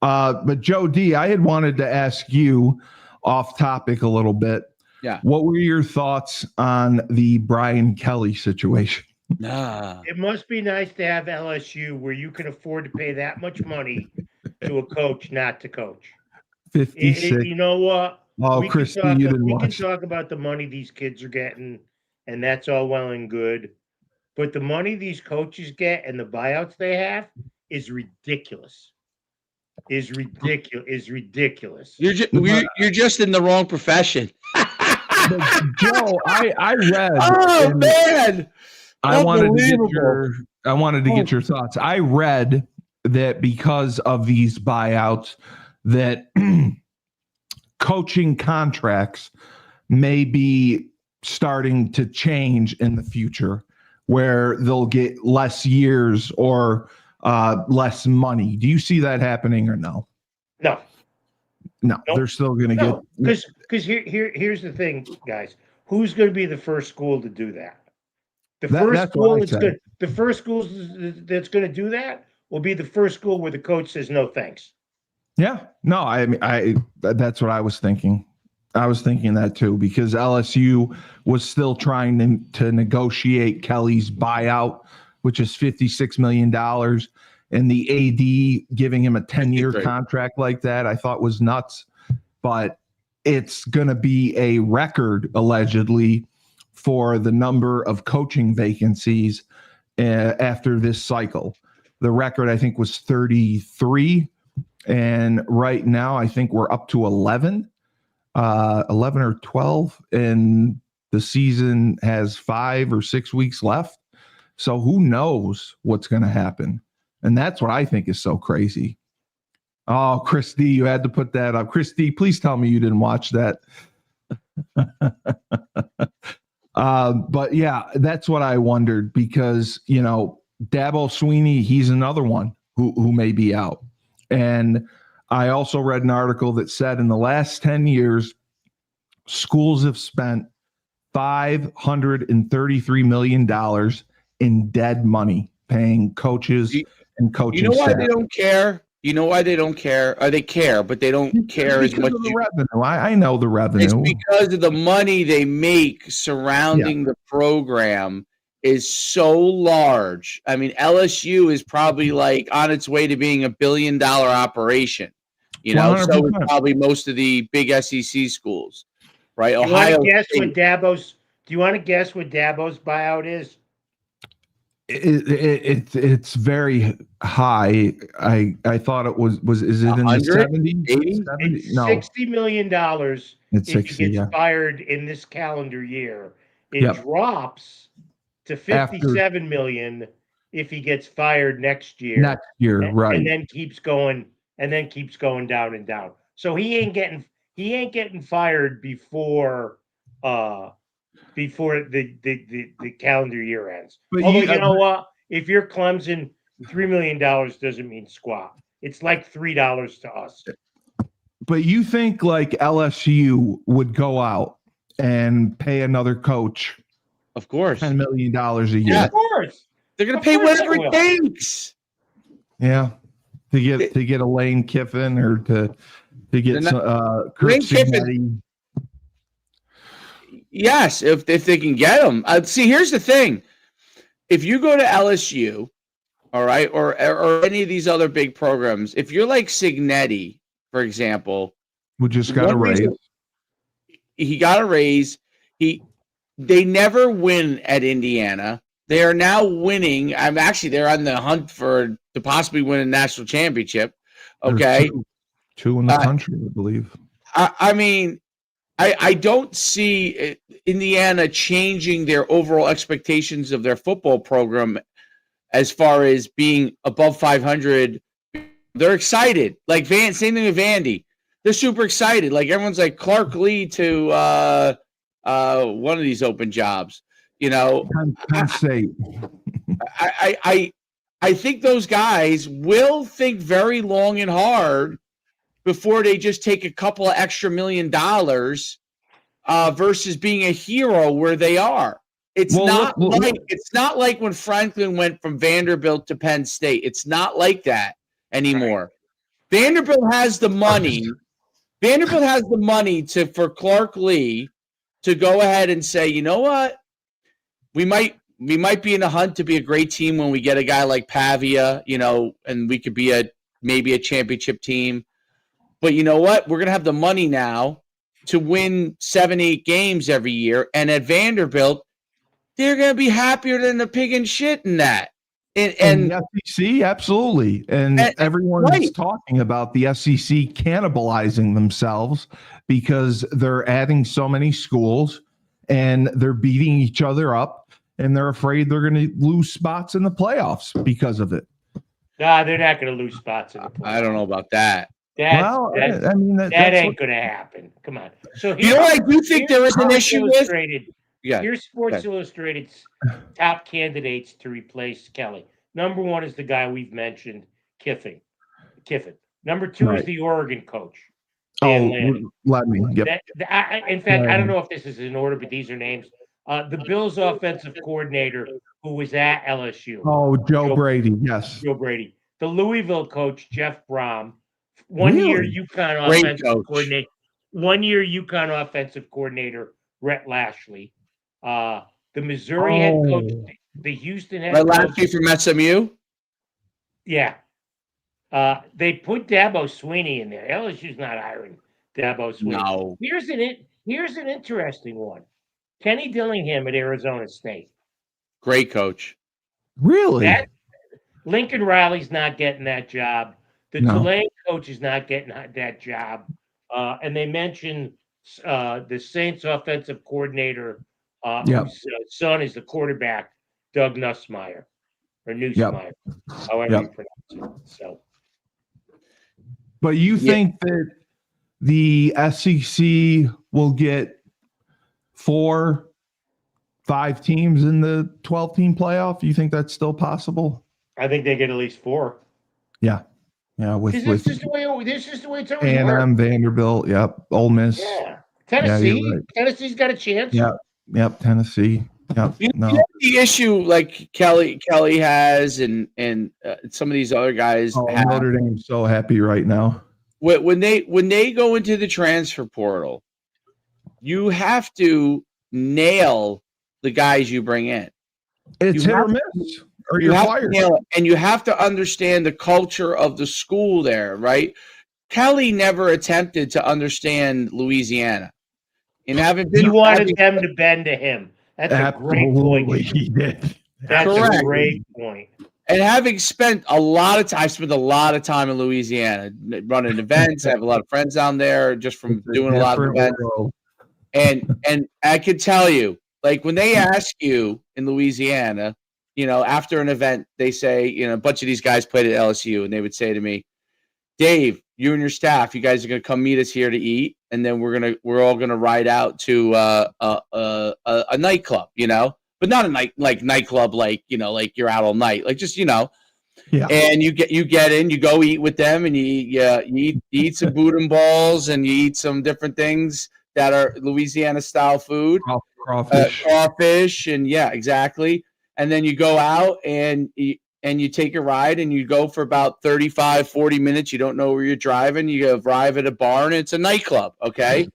But Joe D, I had wanted to ask you off topic a little bit. Yeah. What were your thoughts on the Brian Kelly situation? It must be nice to have LSU where you can afford to pay that much money to a coach not to coach. 56. You know what? Oh, Christy, you didn't watch. We can talk about the money these kids are getting, and that's all well and good. But the money these coaches get and the buyouts they have is ridiculous. Is ridiculous. You're just in the wrong profession. Joe, I read. Oh man! I wanted to get your thoughts. I read that because of these buyouts, that coaching contracts may be starting to change in the future, where they'll get less years or less money. Do you see that happening or no? No. No, nope. They're still going to get. Because here's the thing, guys. Who's going to be the first school to do that? The first school that's going to do that will be the first school where the coach says no thanks. Yeah, no, I that's what I was thinking. I was thinking that too, because LSU was still trying to negotiate Kelly's buyout, which is $56 million. And the AD giving him a 10-year contract like that, I thought was nuts. But it's going to be a record, allegedly, for the number of coaching vacancies after this cycle. The record, I think, was 33. And right now, I think we're up to 11 or 12. And the season has 5 or 6 weeks left. So who knows what's going to happen? And that's what I think is so crazy. Oh, Christy, you had to put that up. Christy, please tell me you didn't watch that. But yeah, that's what I wondered, because, Dabo Swinney, he's another one who may be out. And I also read an article that said in the last 10 years, schools have spent $533 million in dead money paying coaches and coaching staff. You know why they don't care? You know why they don't care? They care, but they don't care as much. The revenue. I know the revenue. It's because of the money they make surrounding the program is so large. I mean, LSU is probably like on its way to being $1 billion operation. So is probably most of the big SEC schools, right? Do you want to guess what Dabo's buyout is? It's very high. I thought it was is it in the 70s? 80? It's $60 million if he gets fired in this calendar year. It drops to $57 million if he gets fired next year. Next year, right. And then keeps going down and down. So he ain't getting fired before the calendar year ends. But although you know what? If you're Clemson, $3 million doesn't mean squat. It's like $3 to us. But you think like LSU would go out and pay another coach, of course, $10 million a year? Yeah, of course. They're going to pay whatever it takes. Yeah. to get a Lane Kiffin or to get Kurt Lane Kiffin. Signetti. Yes, if they can get him. See, here's the thing: if you go to LSU, all right, or any of these other big programs, if you're like Signetti, for example, who just got a raise, he got a raise. They never win at Indiana. They are now winning. They're on the hunt to possibly win a national championship. Okay, two in the country, I believe. I mean, I don't see Indiana changing their overall expectations of their football program as far as being above 500. They're excited. Like same thing with Vandy. They're super excited. Like everyone's like Clark Lee to one of these open jobs. Penn State. I think those guys will think very long and hard before they just take a couple of extra $1 million versus being a hero where they are. It's not like when Franklin went from Vanderbilt to Penn State. It's not like that anymore. Right. Vanderbilt has the money. Vanderbilt has the money for Clark Lee to go ahead and say, you know what, we might be in a hunt to be a great team when we get a guy like Pavia, and we could be maybe a championship team. But you know what? We're gonna have the money now to win 7-8 games every year, and at Vanderbilt, they're gonna be happier than the pig and shit in that. And the SEC, absolutely. And everyone is talking about the SEC cannibalizing themselves because they're adding so many schools and they're beating each other up and they're afraid they're going to lose spots in the playoffs because of it. Nah, they're not going to lose spots in the playoffs. I don't know about that. That ain't going to happen. Come on. So I do think there is an issue with. Yeah. Here's Sports Illustrated's top candidates to replace Kelly. Number 1 is the guy we've mentioned, Kiffin. Number 2 is the Oregon coach. Let me. Yep. In fact, I don't know if this is in order, but these are names. The Bills' offensive coordinator, who was at LSU. Oh, Joe Brady. Yes. Joe Brady. The Louisville coach, Jeff Brom. 1 year Uconn offensive coordinator. 1 year Uconn offensive coordinator, Rhett Lashley. The Missouri head coach, the Houston head coach. Lashley from SMU? Yeah. They put Dabo Swinney in there. LSU's not hiring Dabo Swinney. No. Here's an interesting one. Kenny Dillingham at Arizona State. Great coach. Really? Lincoln Riley's not getting that job. The Tulane coach is not getting that job. And they mentioned the Saints offensive coordinator, whose son is the quarterback, Doug Nussmeier, or Nussmeier, however you pronounce it. So, but you think that the SEC will get 4-5 teams in the 12-team playoff? You think that's still possible? I think they get at least 4. Yeah. This is the way it's always A&M, Vanderbilt, Ole Miss. Yeah. Tennessee. Yeah, right. Tennessee's got a chance. Yep, Tennessee. Yep. The issue like Kelly has and some of these other guys have. Notre Dame's so happy right now. When they go into the transfer portal, you have to nail the guys you bring in. It's hit or miss, or you're fired. And you have to understand the culture of the school there, right? Kelly never attempted to understand Louisiana. He wanted them to bend to him. That's a great point. He did. That's a great point. And having spent a lot of time, I spent a lot of time in Louisiana running events. I have a lot of friends down there just from doing a lot of events. And I could tell you, like when they ask you in Louisiana, after an event, they say, a bunch of these guys played at LSU, and they would say to me, Dave, you and your staff, you guys are going to come meet us here to eat, and then we're all going to ride out to a nightclub, but not a nightclub like you're out all night, like just and you get in, you go eat with them, and you eat some boot and balls, and you eat some different things that are Louisiana style food, crawfish, and exactly. And then you go out and and you take a ride and you go for about 35, 40 minutes. You don't know where you're driving. You arrive at a bar and it's a nightclub, okay?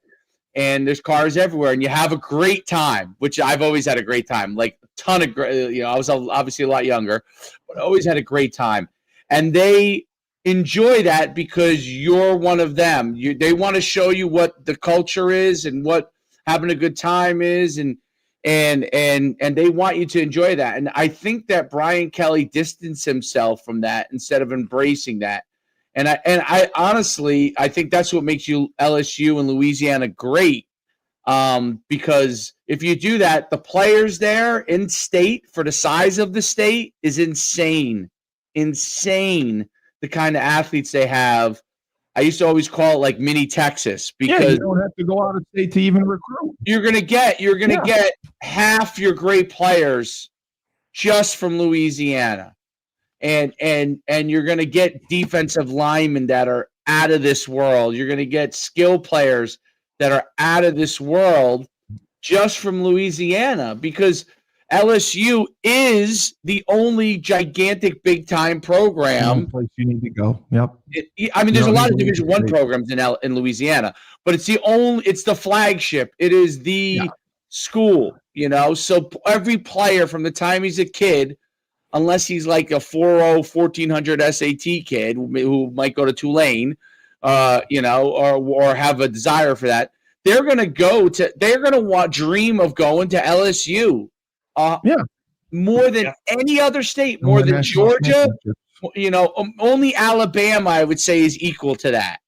And there's cars everywhere, and you have a great time, which I've always had a great time. Like a ton of great, I was obviously a lot younger, but I always had a great time. And they enjoy that because you're one of them. They want to show you what the culture is and what having a good time is, and they want you to enjoy that. And I think that Brian Kelly distanced himself from that instead of embracing that. And I honestly, I think that's what makes you LSU and Louisiana great. Because if you do that, the players there in state for the size of the state is insane. The kind of athletes they have. I used to always call it like mini Texas because you don't have to go out of state to even recruit. You're gonna get half your great players just from Louisiana. And you're going to get defensive linemen that are out of this world. You're going to get skill players that are out of this world just from Louisiana because LSU is the only gigantic big-time program. Place you need to go. Yep. There's a lot of Division I programs in Louisiana, but it's the flagship. It is the school, So every player from the time he's a kid, unless he's like a 4.0, 1400 SAT kid who might go to Tulane, or have a desire for that, they're going to dream of going to LSU. More than any other state, more than Georgia, only Alabama, I would say, is equal to that,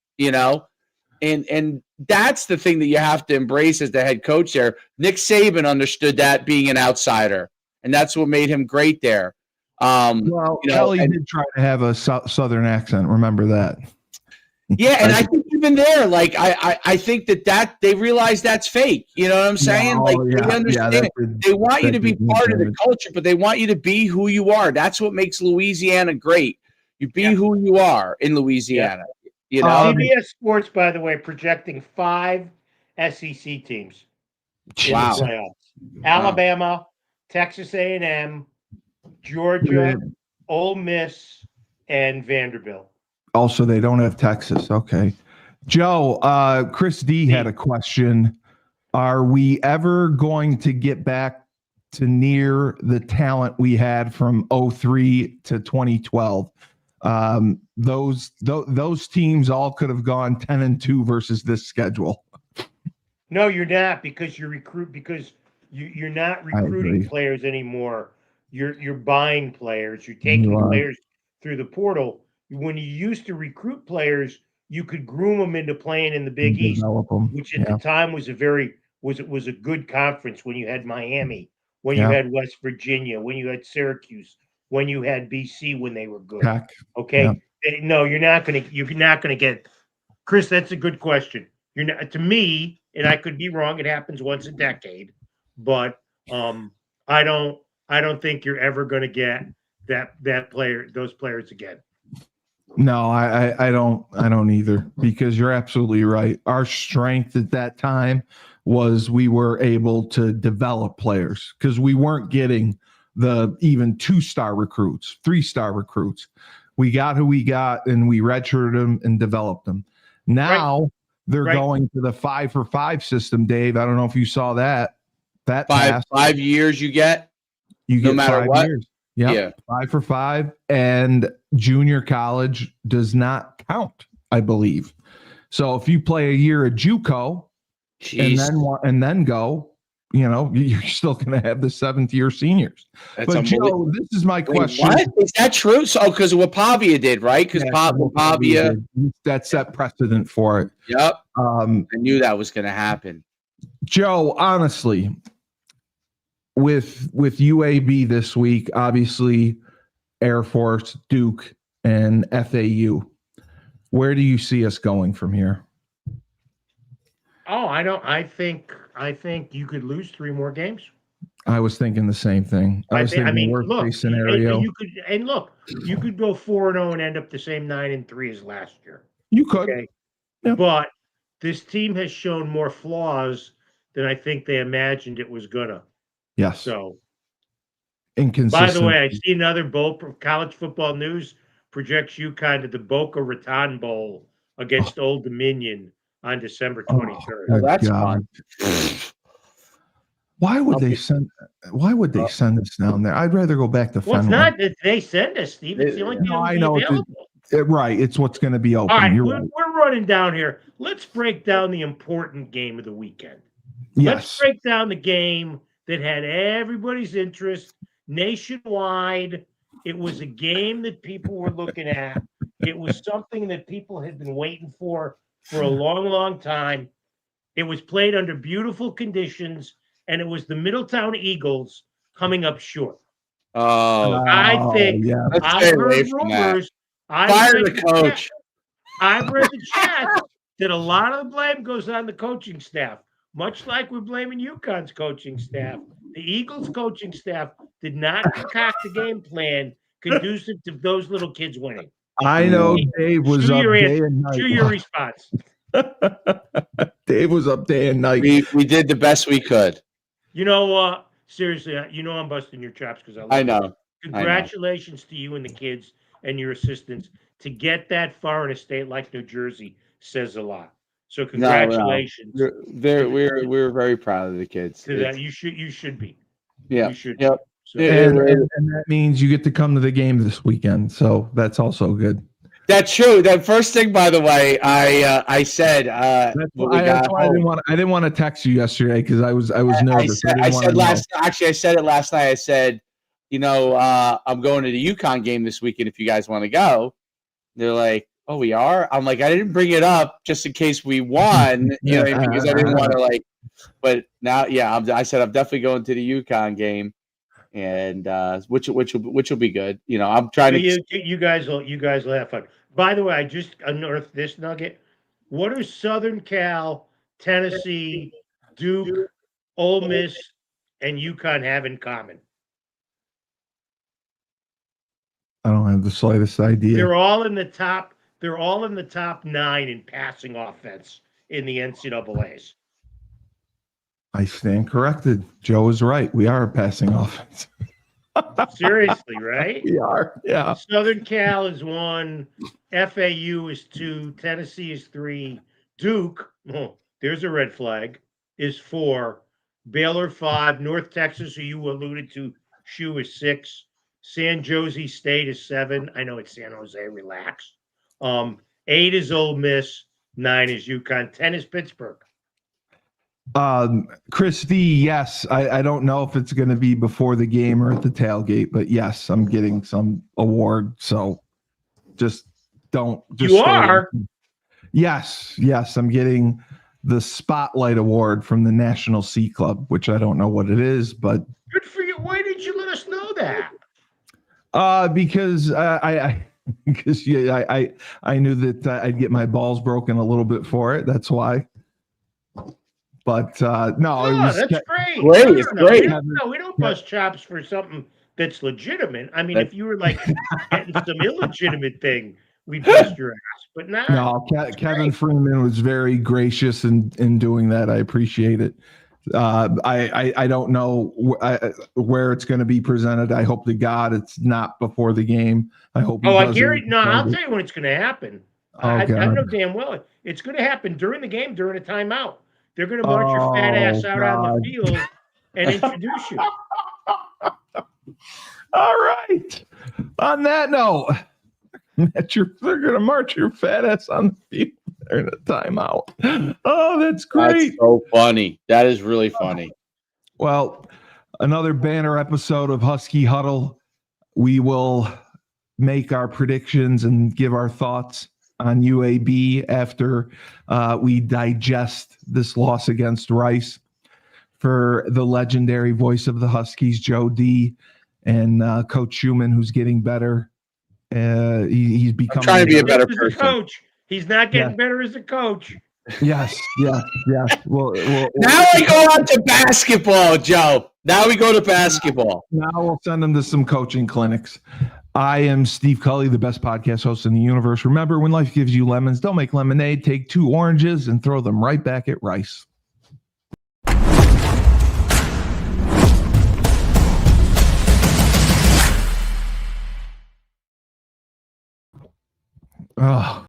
and that's the thing that you have to embrace as the head coach there. Nick Saban understood that being an outsider, and that's what made him great there. Kelly did try to have a Southern accent. Remember that? Yeah, and I think even there, like I think that they realize that's fake. You know what I'm saying? They understand. They want you to be part of the culture, but they want you to be who you are. That's what makes Louisiana great. You be who you are in Louisiana. CBS Sports, by the way, projecting 5 SEC teams in the playoffs: Alabama, Texas A&M, Georgia, Ole Miss, and Vanderbilt. Also, they don't have Texas. Okay. Joe, Chris D had a question. Are we ever going to get back to near the talent we had from 2003 to 2012? Those teams all could have gone 10-2 versus this schedule. No, you're not, because you're not recruiting players anymore. You're buying players. You're taking players through the portal. When you used to recruit players, you could groom them into playing in the Big East, which at the time was a good conference. When you had Miami, when you had West Virginia, when you had Syracuse, when you had BC, when they were good. Okay, no, you're not gonna get. Chris, that's a good question. You're not, to me, and I could be wrong. It happens once a decade, but I don't think you're ever going to get those players again. No, I don't either, because you're absolutely right. Our strength at that time was we were able to develop players because we weren't getting the even 2-star recruits, 3-star recruits. We got who we got, and we redshirted them and developed them. Now they're going to the 5-for-5 system, Dave. I don't know if you saw that. That 5 years you get no matter 5 what. Years. Yeah, 5-for-5, and junior college does not count, I believe. So if you play a year at JUCO and then go, you're still going to have the 7th-year seniors. But Joe, this is my question: what? Is that true? So because what Pavia did, right? Because Pavia that set precedent for it. Yep. I knew that was going to happen. Joe, honestly, with UAB this week, obviously Air Force, Duke, and FAU, where do you see us going from here? Oh, I think you could lose 3 more games. I was thinking the same thing. I was thinking worst case scenario. You could go 4-0 and end up the same 9-3 as last year. You could, but this team has shown more flaws than I think they imagined it was gonna. Yes. So inconsistent. By the way, I see another bowl for college football news projects UConn to the Boca Raton Bowl against Old Dominion on December 23rd. Oh, that's God. fun. Why would they send us down there? I'd rather go back to Well, it's Fenway. not that they send us, Steve. It's the only thing that would be available. Right. It's what's going to be open. All right, You're we're running down here. Let's break down the important game of the weekend. Yes. Let's break down the game that had everybody's interest nationwide. It was a game that people were looking at. It was something that people had been waiting for a long, long time. It was played under beautiful conditions, and it was the Middletown Eagles coming up short. I think I've heard rumors. Fire the coach. I've read the chat that a lot of the blame goes on the coaching staff, much like we're blaming UConn's coaching staff. The Eagles' coaching staff did not concoct the game plan conducive to those little kids winning. I know Dave was up day and night. Choose your response. Dave was up day and night. We did the best we could. You know, seriously, I'm busting your chops because I know. Congratulations to you and the kids and your assistants. To get that far in a state like New Jersey says a lot. So congratulations. No. We're very proud of the kids. To that, you should be. Yeah. You should. Yep. So, and that means you get to come to the game this weekend. So that's also good. That's true. That first thing, by the way, I said. That's why I didn't want to text you yesterday because I was nervous. I said it last night. I said, I'm going to the UConn game this weekend. If you guys want to go, they're like, "Oh, we are." I'm like, I didn't bring it up just in case we won, because I didn't want to But now, I said I'm definitely going to the UConn game. And which will be good. I'm trying to. You guys will have fun. By the way, I just unearthed this nugget. What do Southern Cal, Tennessee, Duke, Ole Miss, and UConn have in common? I don't have the slightest idea. They're all in the top. They're all in the top 9 in passing offense in the NCAA's. I stand corrected. Joe is right. We are a passing offense. Seriously, right? We are. Yeah. Southern Cal is 1. FAU is 2. Tennessee is 3. Duke, there's a red flag, is 4. Baylor 5. North Texas, who you alluded to, SHU is 6. San Jose State is 7. I know it's San Jose. Relax. 8 is Ole Miss. 9 is UConn. 10 is Pittsburgh. Chris V, yes. I don't know if it's going to be before the game or at the tailgate, but yes, I'm getting some award. So just don't. You are? Yes. I'm getting the Spotlight Award from the National Sea Club, which I don't know what it is, but. Good for you. Why didn't you let us know that? Because I knew that I'd get my balls broken a little bit for it. That's why. But no, it was that's great. It's great. We don't bust chops for something that's legitimate. I mean, if you were getting some illegitimate thing, we'd bust your ass. But no, Kevin Freeman was very gracious in doing that. I appreciate it. I don't know where it's going to be presented. I hope to God it's not before the game. I hope. I guarantee. No, I'll tell you when it's going to happen. I God. know damn well it's going to happen during the game, during a timeout. They're going to march your fat ass out on the field and introduce you. All right. On that note, they're going to march your fat ass on the field during a timeout. Oh, that's great. That's so funny. That is really funny. Well, another banner episode of Husky Huddle. We will make our predictions and give our thoughts on UAB after we digest this loss against Rice. For the legendary voice of the Huskies, Joe D, and Coach Schumann, who's getting better. He's becoming trying to be a better person. Coach. He's not getting better as a coach. Yes. Well, now we go on to basketball, Joe. Now we go to basketball. Now we'll send him to some coaching clinics. I am Steve Cully, the best podcast host in the universe. Remember, when life gives you lemons, don't make lemonade. Take 2 oranges and throw them right back at Rice. Oh,